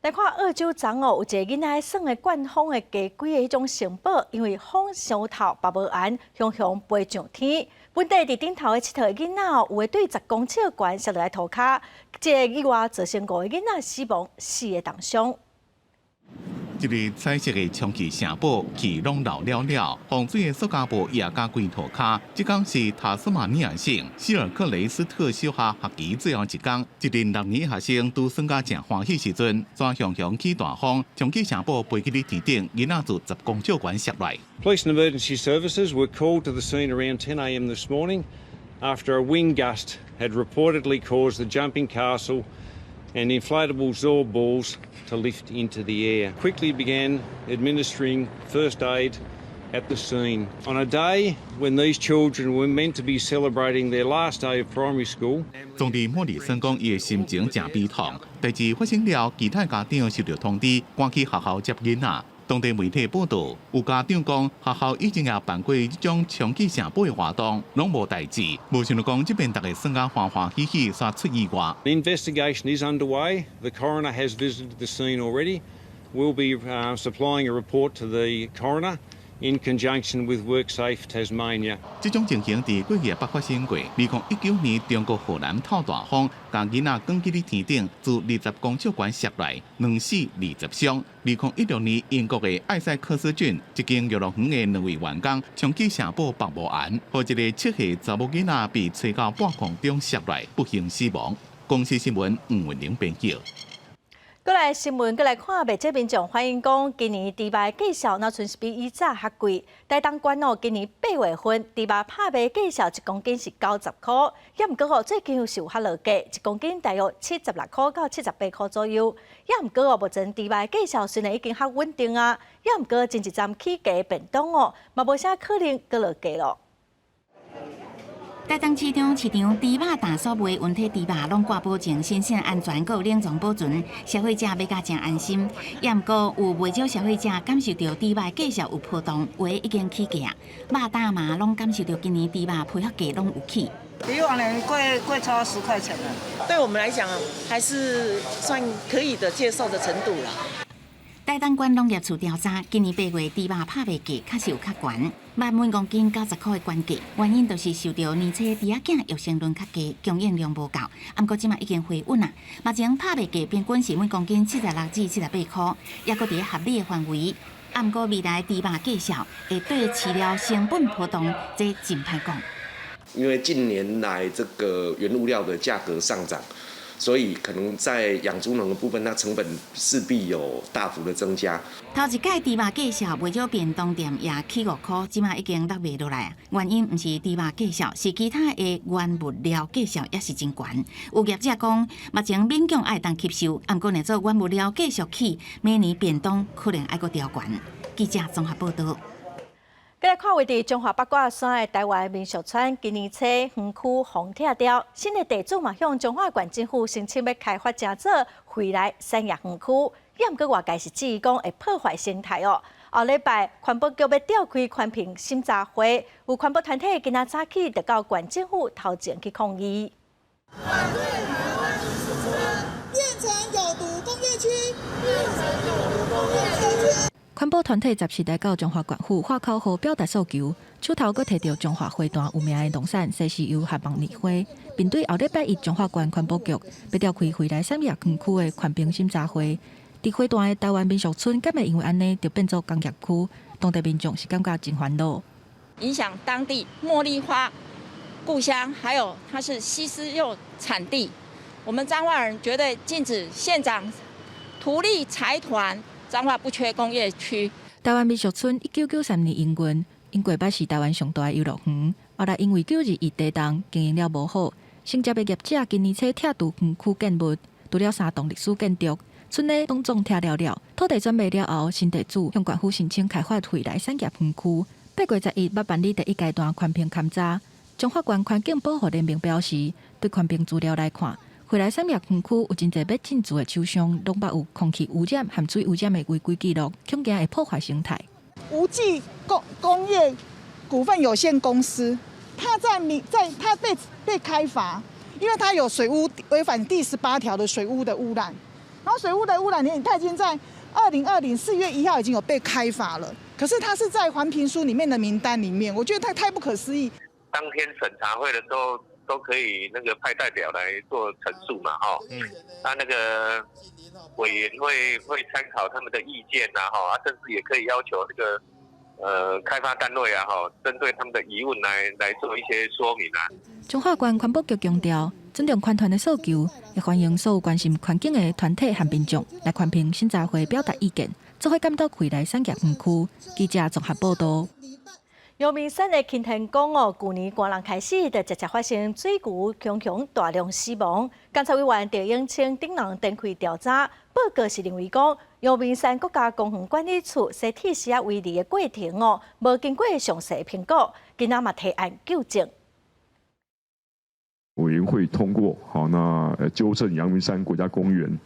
来看澳洲昨有一个囡仔耍的灌风的加几个迄种城堡，因为风伤透，白无安，雄雄飞上天。本地伫顶头的7岁囡仔有诶对10公尺悬摔落来涂骹，这个意外造成5个囡仔死亡，4个重伤。一日彩色的充气城堡气拢漏了了，防水的塑胶布也加规涂骹。这天是塔斯马尼亚省希尔克雷斯特小学学期最后一天，一群6年学生都算甲正欢喜时阵，转向起大风，充气城堡飞去伫天顶，囡仔就10公尺悬摔来。Police and emergency services were called to the scene around 10 a.m. this morning after a wind gust had reportedly caused the jumping castle and inflatable Zorb balls to lift into the air. Quickly began administering first aid at the scene. On a day when these children were meant to be celebrating their last day of primary school. 总理莫里森讲，伊的心情真悲痛。代志发生了，其他家长收到通知，赶去学校接囡仔。当地媒体报道，有家长讲，学校已经也办过这种充气城堡的活动，拢无代志。无想到讲，这边大家算甲欢欢喜喜，煞出意外。The investigation is underway. The coroner has visited the scene already. We'll be supplying a report to the coroner in conjunction with WorkSafe Tasmania. 这种情形伫过去捌发生过。2019年，中国河南透大风，将囡仔赶去伫天顶，自20公尺悬摔来，2死20伤。2016年，英国的艾塞克斯郡一间游乐园的2位员工充气城堡绑无严，和一个7岁查某囡仔被吹到半空中摔来，不幸死亡。公司新闻吴文玲编辑。过来新闻，过来看，未这民众反映讲，今年猪肉价销若像是比以早较贵。台东县今年8月份猪肉拍卖价销1公斤是90块，也毋过最近又是有较落价，1公斤大约76块到78块左右。也毋过目前猪肉价销虽然已经较稳定啊，也毋过前一站起价变动嘛无啥可能搁落价咯。台东市场猪肉大所卖温体猪肉拢挂保证新鲜、安全，佮有冷藏保存，消费者买甲真安心。也毋过有袂少消费者感受到猪肉价销有波动，有的已经起价。肉蛋嘛拢感受到今年猪肉配合价拢有起。比往年贵超10块钱了。对我们来讲，还是算可以的接受的程度啦。台东县农业处调查，今年8月猪肉拍卖价确实有较悬，肉每公斤90块的关价，原因就是受到年初猪仔囝育成论较低，供应量无够。不过即马已经回稳啦，目前拍卖价平均是每公斤76至78块，也搁伫合理的范围。不过未来猪肉价销会对饲料成本波动，这真歹讲。因为近年来这个原物料的价格上涨，所以可能在养猪农的部分，它成本势必有大幅的增加。头一届猪肉价销，袂少便当店也起5块，即马已经落袂落来。原因毋是猪肉价销，是其他的原物料价销也是真悬。有业者讲，目前勉强爱当吸收，不过若做原物料继续起，明年便当可能爱搁调悬。记者综合报道。再来看位伫中华八卦山的台湾民俗村，今年初园区红铁雕，新的地主嘛向中华县政府申请要开发成做回来产业园区，也毋过外界是质疑讲会破坏生态哦。后礼拜环保局要召开环评审查会，有环保团体今仔早起就到县政府头前去抗议。反对台湾民俗村变成有毒工业区，环保团体10时来到中华县府花口河表达诉求，手头阁摕到中华花坛有名的农产西施油下棒年花，并对后礼拜1中华县环保局要召开回来产业园区的环评审查会。伫花坛的台湾民俗村，敢会因为安尼就变作工业区？当地民众是感觉真烦恼，影响当地茉莉花故乡，还有它是西施柚产地。我们彰化人绝对禁止县长图利财团。彰化不缺工业区。台湾民俗村1993年营运，因过摆是台湾上大的游乐园，后来因为9日伊地动经营了无好，承接的业者今年初拆除园区建物，除了3栋历史建筑，村内拢总拆了。土地转卖了后，新地主向县府申请开发回来产业园区。8月11日要办理第1阶段环评勘查。中华县环境保护联盟表示，对环评资料来看。回来产业园区有真侪要进驻的厂商，拢捌有空气污染含水污染的违规记录，恐惊会破坏生态。无记工业股份有限公司，它被开罚，因为它有水污违反第18条的水污的污染，然后水污的污染它已经在2020 4月1号已经有被开罚了，可是它是在环评书里面的名单里面，我觉得太不可思议。当天审查会的时候。都可以那个派代表来做陈述嘛，哈。那个委员会参考他们的意见呐，哈，甚至也可以要求这个开发单位啊，哈，针对他们的疑问来做一些说明啊。中华县环保局强调，尊重环团的诉求，也欢迎所有关心环境的团体和民众来环评审查会表达意见，做伙监督未来产业园区。记者综合报道。阳明山的擎天宫去年寒冷开始，就直接发生水牛熊熊大量死亡。监察委员赵永清顶人展开调查，报告是认为讲，阳明山国家公园管理处设铁丝仔围篱的过程无经过详细评估，今仔嘛提案纠正。委员会通过，好，那纠正阳明山国家公园。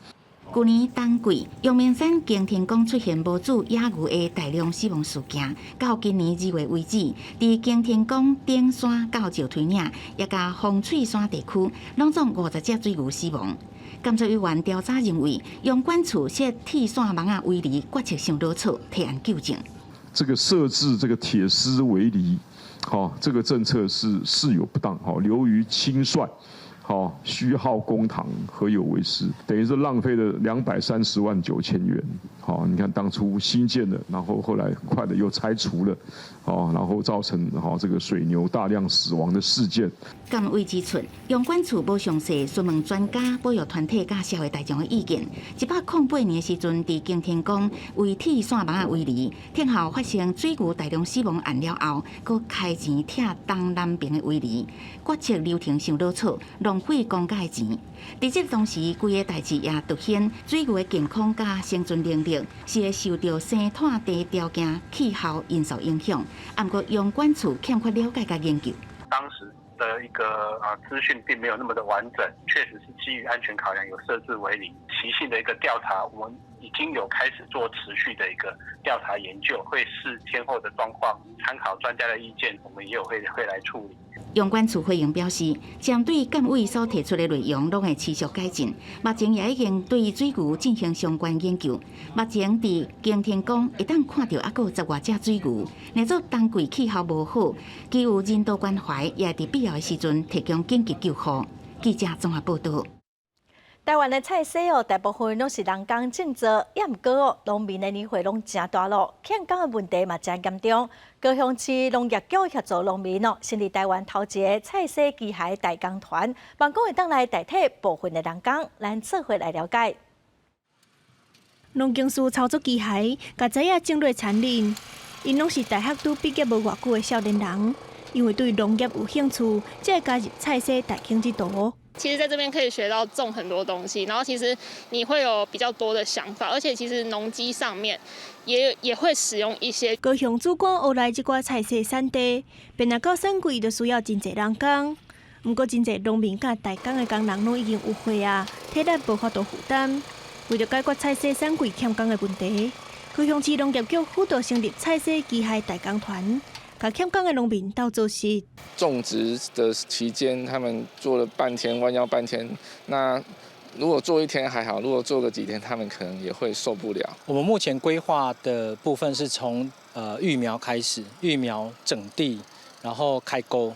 去年冬季，阳明山擎天宫出现无主野牛的大量死亡事件，到今年2月为止，伫擎天宫顶山到石推岭，也甲风翠山地区，拢总50只水牛死亡。监察委员调查认为，阳管处设铁线网啊围篱，决策上落错，提案纠正。这个设置这个铁丝围篱，好，这个政策是有不当，好，流于轻率。好，虚耗公帑，何有为师？等于是浪费了230万9千元。好，你看当初新建的，然后后来很快的又拆除了，好，然后造成这个水牛大量死亡的事件。监委指出，阳管处无详细询问专家、保育团体甲社会大众的意见。108年的时阵，伫擎天宫为铁线网围篱，天后发生水牛大量死亡案了后，佮开钱拆东南边的围篱，决策流程上落错，浪费公家的钱。伫这当时，规个代志也凸显水牛的健康甲生存能力是会受到生态地条件、气候因素影响。不过，阳管处欠缺了解甲研究。当时的一个资讯并没有那么的完整，确实是基于安全考量有设置围篱。其性的一个调查，我们已经有开始做持续的一个调查研究，会视天后的状况，参考专家的意见，我们也有会来处理。阳管处回应表示，针对监委所提出的内容，拢会持续改进。目前也已经对水牛进行相关研究。目前伫擎天宫会当看到还有10外只水牛。若做冬季气候无好，具有人道关怀，也会伫必要的时阵提供紧急救护。记者综合报道。台湾的菜色大部分拢是人工种植，也毋过农民的年岁拢真大咯，欠工的问题嘛真严重。高雄市农业局协助农民成立台湾头一个菜色机械代工团，望讲会当来代替部分的人工，咱做伙来了解。农经师操作机械，甲知影种类产林，因拢是大学拄毕业无偌久的少年人，因为对农业有兴趣，才会加入菜色代工之道。其实在这边可以学到种很多东西，然后其实你会有比较多的想法，而且其实农机上面也会使用一些。高雄主管学来这寡菜色产地，便若到产季就需要真侪人工。不过真侪农民甲代工的工人拢已经有岁啊，体力无法度负担。为了解决菜色产季欠工的问题，高雄市农业局辅导成立菜色机械代工团。把欠工的农民到做事，种植的期间，他们做了半天，弯腰半天。那如果做1天还好，如果做个几天，他们可能也会受不了。我们目前规划的部分是从育苗开始，育苗整地，然后开沟，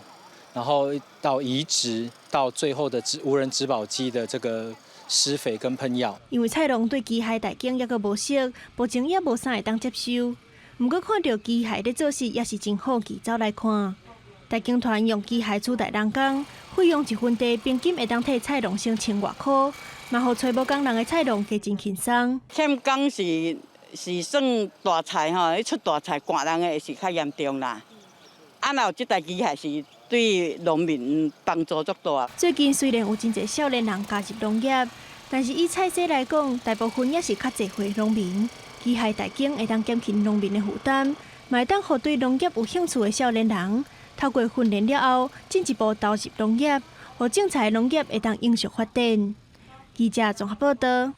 然后到移植，到最后的无人植保机的这个施肥跟喷药。因为菜农对机械代工也阁无熟，目前也无啥会当接受。不过看到机械在做事，也是真好奇走来看。代工团用机械取代人工，费用1分地，平均会当替菜农省1000多块，嘛互找无工人的菜农加真轻松。欠工是算大菜吼，你出大菜赶人的是较严重啦。若有这台机械是对农民帮助足大。最近虽然有真侪少年人加入农业，但是以菜色来讲，大部分也是较侪岁农民。机械代工会当减轻农民的负担，嘛会当互对农业有兴趣的少年人，透过训练了后，进一步投入农业，互种菜农业会当永续发展。记者综合报道。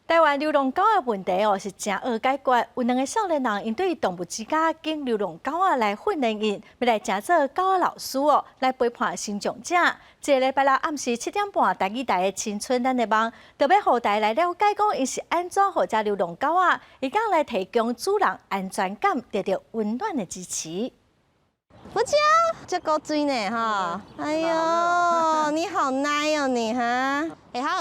台湾流浪狗的问题是真好解决，有2个少年人因对动物之家经流浪狗来训练因，要来正做狗老师来陪伴新长者。这个礼拜六暗时7点半，台语台的青春咱的梦，特别互大家来了解讲，因是安怎互这流浪狗伊敢来提供主人安全感，得到温暖的支持。不加，这够水呢哈！哎呦，你好奶哦你哈！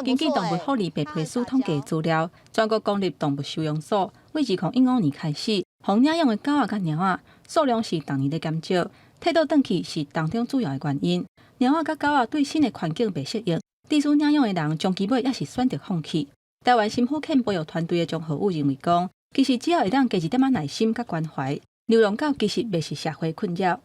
根据动物福利白皮书统计资料，全国公立动物收容所为2015年开始，红领养的狗仔甲猫仔数量是逐年在减少，退倒转去是当中主要的原因。猫仔甲狗仔对新的环境袂适应，低数领养的人将其尾也是选择放弃。台湾新福犬保育团队的张浩武认为讲，其实只要会当加一点仔耐心甲关怀，流浪狗其实袂是社会困扰。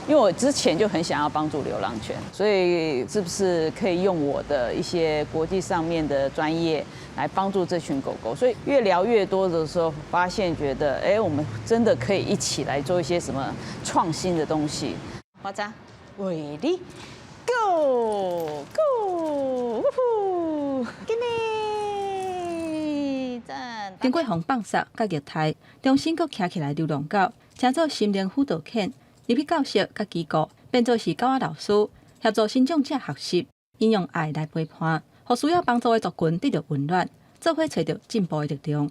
因为我之前就很想要帮助流浪犬，所以是不是可以用我的一些国际上面的专业来帮助这群狗狗？所以越聊越多的时候，发现觉得，我们真的可以一起来做一些什么创新的东西。花扎，伟力 ，Go Go， 呜呼，给你赞！经过红放杀甲虐待，重新阁徛起来流浪狗，称作心灵辅导犬。入去教室甲机构，变做是狗仔老师，协助新长者学习，引用爱来陪伴，互需要帮助的族群得到温暖，做伙找到进步的力量。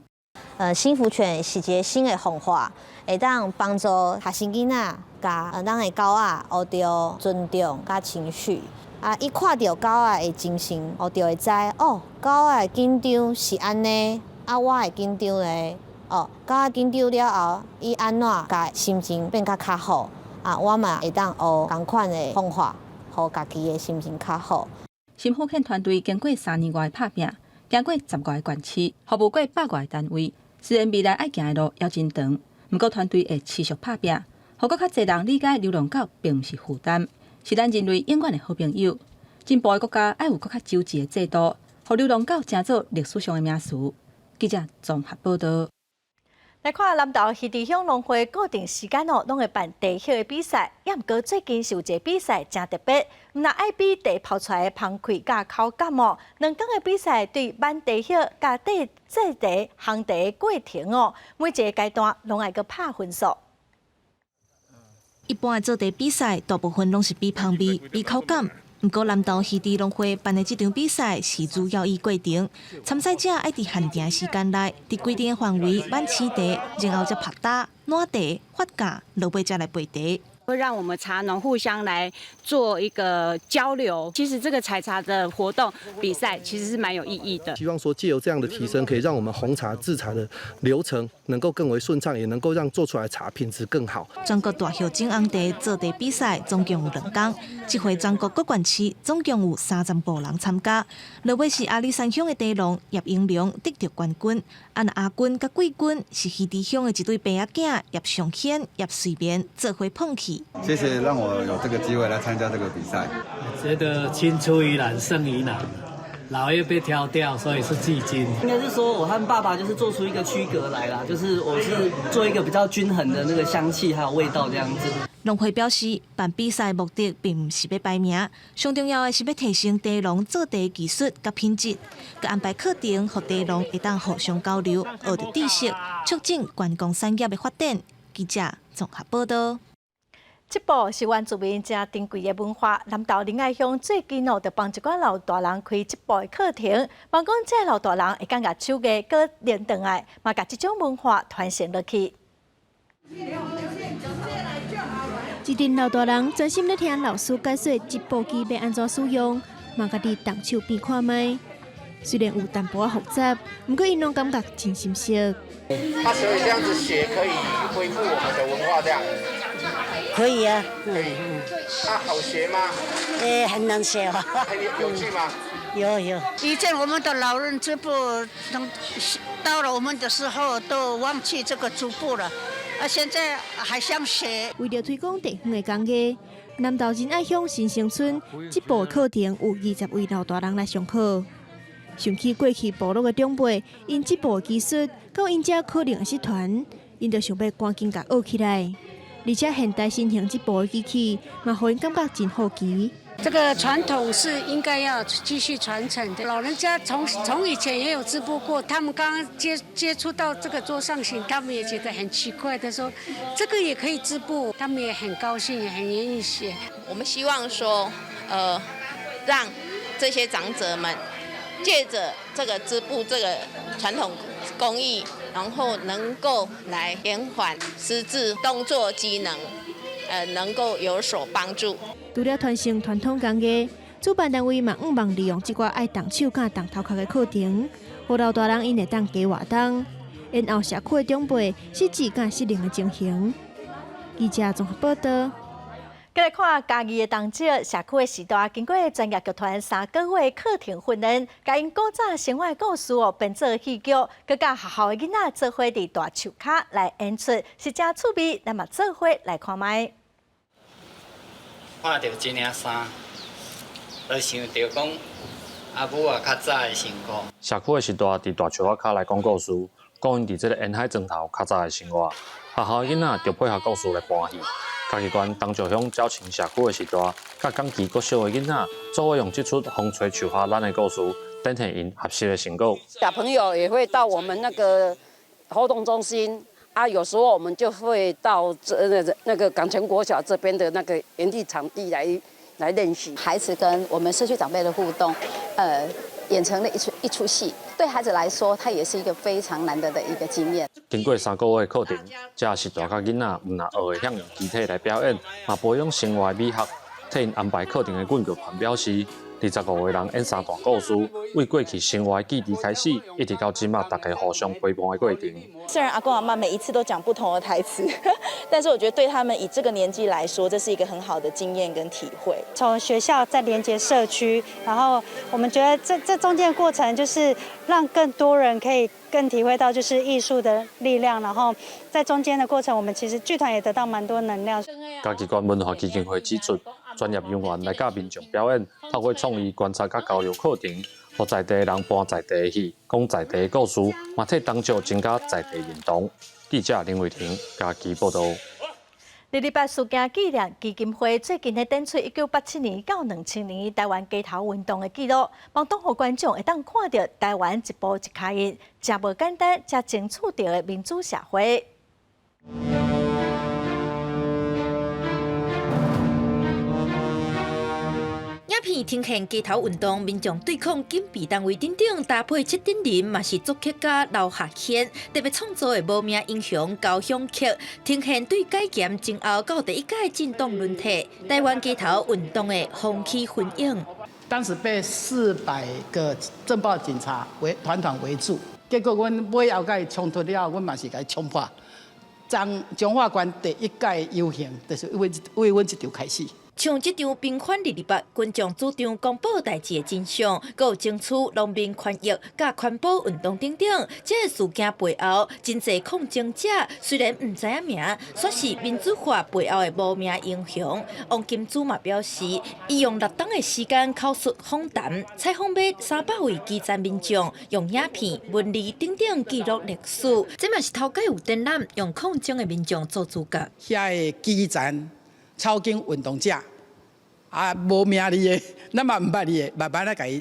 幸福犬是一个新的方法，会当帮助学生囡仔甲咱的狗仔学到尊重甲情绪。伊看到狗仔的精神，学到会知哦，狗仔紧张是安尼，我会紧张咧。狗仔紧张了后，伊安怎甲心情变较好？我嘛会当学同款的方法，互家己的心情较好。新福犬团队经过3年外的打拼，行过10外个县市，服务过100外个单位。虽然未来要行的路还真长，不过团队会持续打拼，互更较侪人理解流浪狗并不是负担，是咱人类永远的好朋友。进步的国家要有更较周全的制度，互流浪狗成做历史上的名词。记者综合报道。来看南投溪地乡农会固定时间拢会办地叶的比赛，也毋过最近是有一个比赛真特别，毋但爱比地泡出来的芳气甲口感哦，两天的比赛对挽地叶甲制地烘地的过程哦，每一个阶段拢爱个拍分数。一般的做地比赛，大部分拢是比香味、比口感。不过南投溪地农会办的这场比赛是主要以过程，参赛者要伫限定时间内，伫规定的范围挽起地，然后再拍打、烂地、发架，落尾再来背地。会让我们茶农互相来做一个交流。其实这个采茶的活动比赛其实是蛮有意义的。希望说借由这样的提升，可以让我们红茶制茶的流程能够更为顺畅，也能够让做出来的茶品质更好。全国大叶种红地做地比赛总共有2天，这回全国各县市总共有30部人参加。落尾是阿里山乡的地农叶英良得到冠军，亚军甲季军是溪地乡的一对爸仔囝叶尚显、叶水眠做伙碰起。谢谢让我有这个机会来参加这个比赛。觉得青出于蓝胜于蓝，老叶被挑掉，所以是季军。应该是说我和爸爸就是做出一个区隔来啦，就是我是做一个比较均衡的那个香气还有味道这样子。农会表示，办比赛目的并不是要排名，上重要的是要提升地农做地技术甲品质，佮安排课程，互地农会当互相交流，学到知识，促进观光产业的发展。记者综合报道。这部是原住民真珍贵的文化。南投仁爱乡最近就帮一寡老大人开这部的课程，望讲这老大人会感觉手艺搁练转来，嘛甲这种文化传承落去。一群老大人专心咧听老师解说这部机要安怎使用，嘛家己动手边看卖。虽然有淡薄仔复杂，不过因拢感觉真心熟。他所以这样子学可以恢复我们的文化，这样。可以啊，可以。那好学吗？很难学啊。有趣吗？有。以前我们的老人织布，到了我们的时候都忘记这个织布了，现在还想学。为了推广地方的工艺，南投仁爱乡新生村这部课程有20位老大人来上课。想起过去部落的长辈，因这部技术到因遮可能也是团，因就想要赶紧甲学起来。而且现代新型这部机器，嘛让因感觉真好奇。这个传统是应该要继续传承的。老人家从以前也有织布过，他们刚刚接触到这个桌上型，他们也觉得很奇怪的说，这个也可以织布，他们也很高兴，也很愿意学。我们希望说，让这些长者们借着这个织布这个传统工艺，然后能够来延缓失智动作机能，能够有所帮助。除了传承传统工艺，主办单位嘛毋忘利用这个爱动手甲动头壳的课程，互老大人因会当加活动，然后社区的长辈实际甲适应的情形。记者综合报道。再来看家己的动作，社区的时代经过专业剧团3个月课程训练，甲因古早生活故事编做戏剧，佮甲学校的囡仔做伙伫大树骹来演出，是真趣味。咱嘛做伙来看卖。看到这领衫，就想到讲阿母啊较早的生活。社区的时代伫大树骹来讲故事，讲因伫这个沿海砖头较早的生活。学校的囡仔就配合故事来搬戏。嘉义县东石乡招亲社区的时代，甲港期国小的囡仔，做伙用这出风吹树花咱的故事，展现因合适的成果。小朋友也会到我们那个活动中心啊，有时候我们就会到那个港前国小这边的那个园地场地来练习。孩子跟我们社区长辈的互动，演成了一出戏，对孩子来说，它也是一个非常难得的一个经验。经过3个月的课程，这时代甲囡仔唔但学会向用肢体来表演，嘛培养生活美学。替因安排课程的阮剧团表示，25个人演3段故事，为过去生活的记忆开始，一直到今嘛大家互相陪伴的过程。虽然阿公阿嬷每一次都讲不同的台词，但是我觉得对他们以这个年纪来说，这是一个很好的经验跟体会。从学校再连接社区，然后我们觉得这中间的过程就是让更多人可以更体会到就是艺术的力量，然后在中间的过程，我们其实剧团也得到蛮多能量。嘉义县文化基金会指出，专业人员来教民众表演，透过创意观察甲交流课程，让在地人搬在地的戏，讲在地的故事，嘛替当局增加在地认同。记者林伟霆嘉义报道。228事件纪念基金会最近咧展出1987年到2000年台湾街头运动的记录，帮当互观众会当看到台湾一步一脚印，真无简单，真争取到的民主社会。影片呈现街头运动，民众对抗警备单位等等，搭配7点人，嘛是作曲家刘夏谦特别创作的无名英雄交响曲，呈现对改检前后到第1届进动轮替台湾街头运动的风起云涌。当时被400个政报警察团围住，结果阮尾后甲伊冲突了，阮嘛是甲伊冲破。中法官第1届游行，就是为阮这场开始。像这场平反228，群众主张公布代志的真相，还有争取农民权益、甲环保运动等等。这个事件背后，真侪抗争者虽然唔知影名，却是民主化背后的无名英雄。王金珠嘛表示，伊用6档的时间口述访谈，采访约300位基层民众，用影片、文字等等记录历史。这嘛是头家有展览，用抗争的民众做主角。遐个基层草根运动者。无名字的，咱嘛唔捌你的，慢慢来甲伊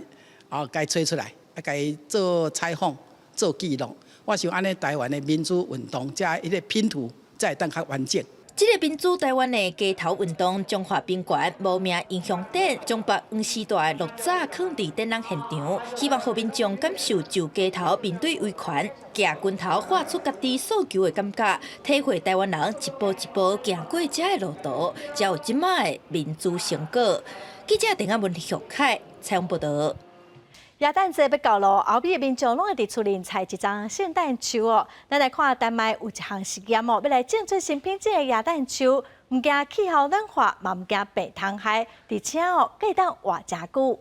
找出来，甲伊做采访、做记录。我想安尼台湾的民主运动，加一个拼图，才会当较完整。这个民主台湾的街头运动中华宾馆无名英雄展，将把黄时代的6早放伫展览现场，希望让民众感受就街头面对威权、举拳头画出家己诉求的感觉，体会台湾人一步一步行过这个路途，才有今麦的民主成果。记者陈阿文、徐凯采访报道。耶诞节要到咯，后边的民众拢会伫厝里采一张圣诞树哦。咱来看丹麦有一项实验哦，要来种出新品质的耶诞树，唔惊气候暖化，嘛唔惊被虫害，而且哦可以当活真久。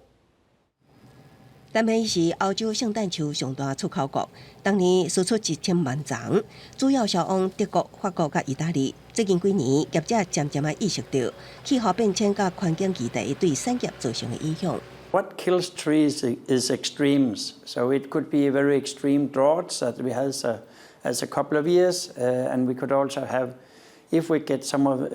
丹麦是欧洲圣诞树上大出口国，当年输出1000万丛，主要销往德国、法国甲意大利。最近几年，业者渐渐意识到气候变迁甲环境议题对产业造成的影响。What kills trees is extremes. So it could be very extreme droughts that we have as a couple of years, and we could also have, if we get some of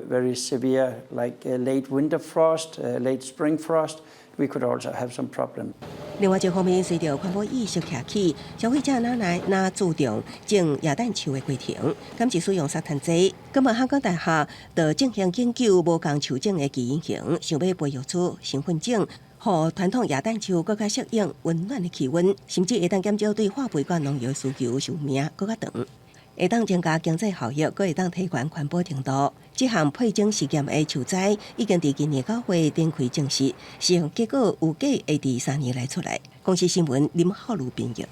very severe, like late winter frost, late spring frost, we could also have some problem. 另外一方面，随着环保意识抬起，消费者哪注重种耶诞树的过程，敢是使用沙滩济。今日香港大学就进行研究无共树种的基因型，想要培育出新品种。互传统耶诞树更加适应温暖的气温，甚至会当减少对化肥甲农药需求寿命更加长。会当增加经济效益，阁会当提悬环保程度。这项配种试验的球栽已经伫今年9月展开正式，试用结果有计会伫3年内出来。公司新闻林浩如编译。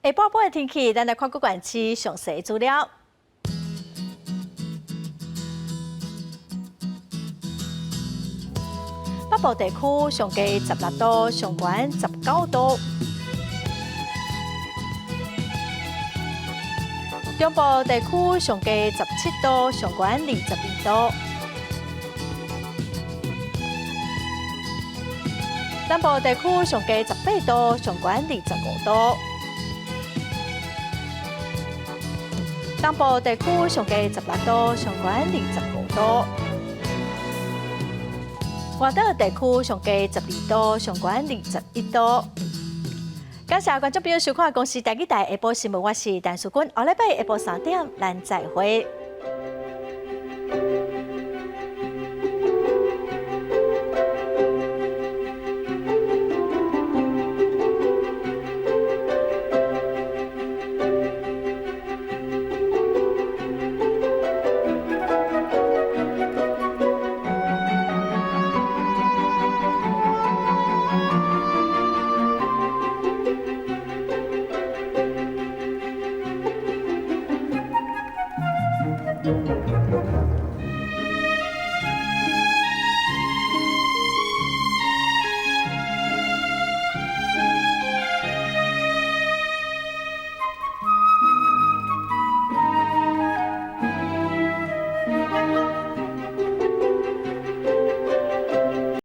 下晡的天气，咱来看各县市详细资料。北部地区上低16度，上悬19度；中部地区上低17度，上悬22度；南部地区上低18度，上悬25度；东部地区上低16度，上悬25度。外岛地区上低12度，上悬21度。感谢观众朋友收看《公视台语台下晡新闻》，我是陈淑君。下礼拜下晡3点，咱再会。